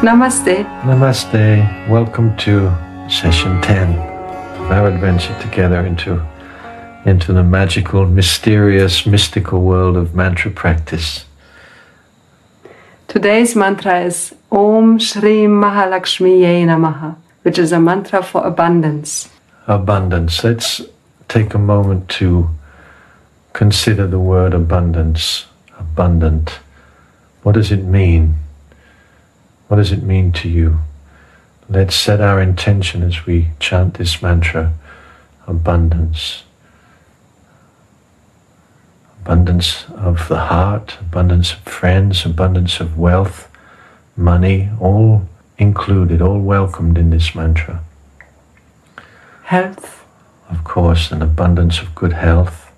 Namaste. Namaste. Welcome to session 10 of our adventure together into the magical, mysterious, mystical world of mantra practice. Today's mantra is Om Shri Mahalakshmiye Namaha, which is a mantra for abundance. Abundance. Let's take a moment to consider the word abundance. Abundant. What does it mean? What does it mean to you? Let's set our intention as we chant this mantra. Abundance. Abundance of the heart, abundance of friends, abundance of wealth, money, all included, all welcomed in this mantra. Health. Of course, an abundance of good health.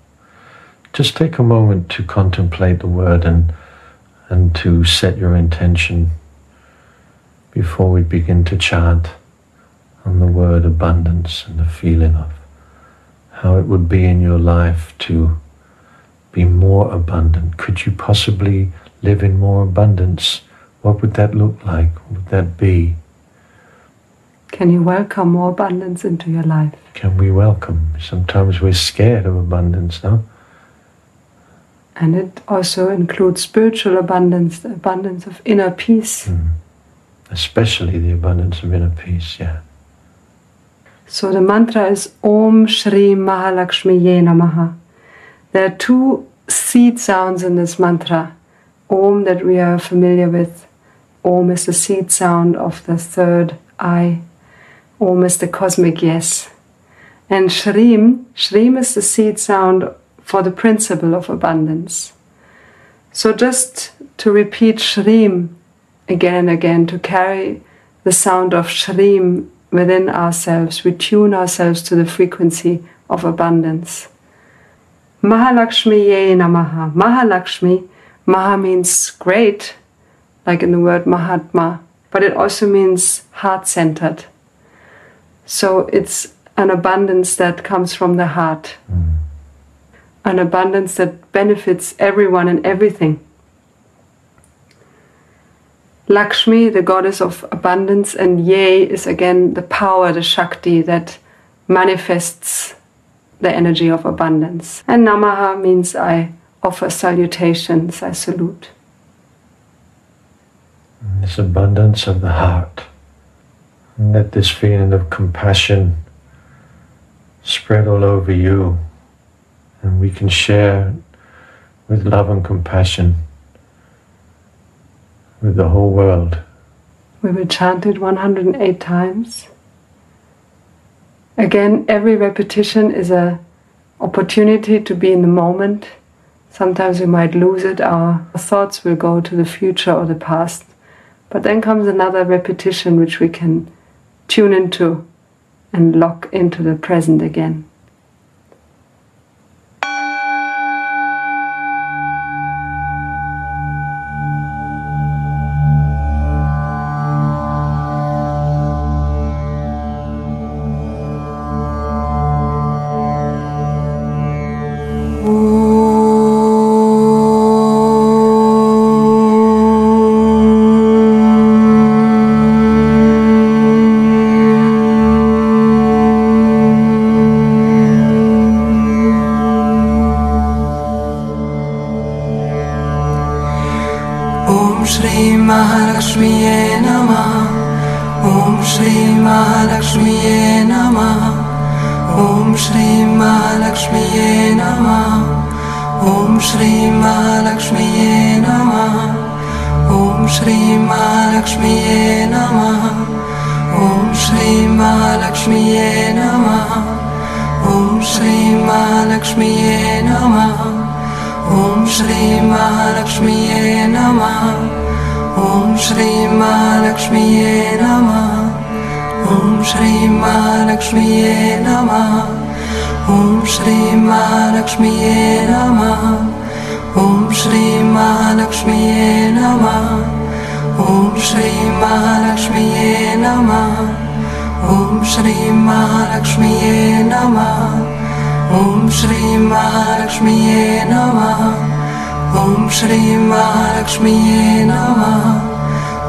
Just take a moment to contemplate the word and to set your intention before we begin to chant on the word abundance and the feeling of how it would be in your life to be more abundant. Could you possibly live in more abundance? What would that look like? What would that be? Can you welcome more abundance into your life? Can we welcome? Sometimes we're scared of abundance, no? And it also includes spiritual abundance, the abundance of inner peace. Especially the abundance of inner peace, yeah. So the mantra is Om Shri Mahalakshmiye Namaha. There are two seed sounds in this mantra. Om, that we are familiar with. Om is the seed sound of the third eye. Om is the cosmic yes. And Shrim is the seed sound for the principle of abundance. So just to repeat Shrim again and again, to carry the sound of Shrim within ourselves, we tune ourselves to the frequency of abundance. Mahalakshmiye Namaha. Mahalakshmi, Maha means great, like in the word Mahatma, but it also means heart-centered. So it's an abundance that comes from the heart. An abundance that benefits everyone and everything. Lakshmi, the goddess of abundance, and Ye is again the power, the Shakti that manifests the energy of abundance. And Namaha means I offer salutations, I salute. This abundance of the heart. And let this feeling of compassion spread all over you. And we can share with love and compassion with the whole world. We will chant it 108 times. Again, every repetition is an opportunity to be in the moment. Sometimes we might lose it, our thoughts will go to the future or the past. But then comes another repetition which we can tune into and lock into the present again. Mahalakshmiye Namaha. Om Shri Mahalakshmiye Namaha. Om Shri Mahalakshmiye Namaha. Om Shri Mahalakshmiye Namaha. Om Shri Mahalakshmiye Namaha. Om Shri Mahalakshmiye Namaha. Om Shri Mahalakshmiye Namaha. Om Shri Mahalakshmiye Namaha. Om Shri Mahalakshmiye Namaha. Om Shri Mahalakshmiye Namaha. Om Shri Mahalakshmiye Namaha. Om Shri Mahalakshmiye Namaha. Om Shri Mahalakshmiye Namaha. Om Shri Mahalakshmiye Namaha. Om Shri Mahalakshmiye Namaha. Om Shri Mahalakshmiye Namaha.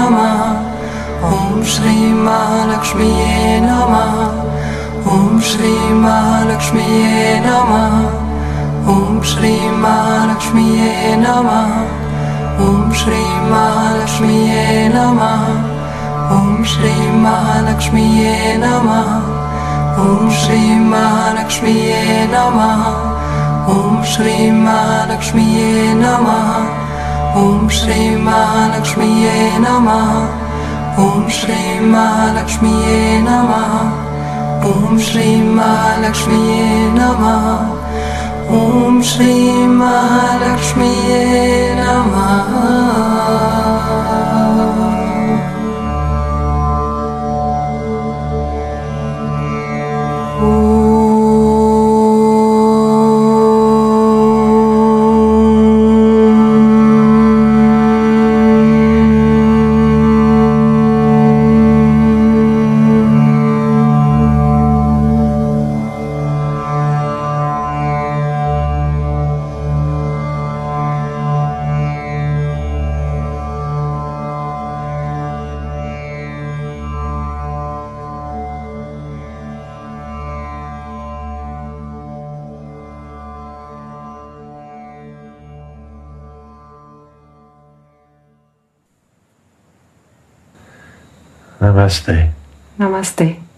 Namah. Om Shri Mahalakshmiye Namah. Om Shri Mahalakshmiye Namah. Om Shri Mahalakshmiye Namah. Om Shri Mahalakshmiye Namah. Om Shri Mahalakshmiye Namah. Om Shri Mahalakshmiye Namah. Om Shri Mahalakshmiye Namah. Om Shri Mahalakshmiye Namah. Om Shri Mahalakshmiye Namah. Om Shri Mahalakshmiye Namah. Om Shri Mahalakshmiye Namah. Namaste. Namaste.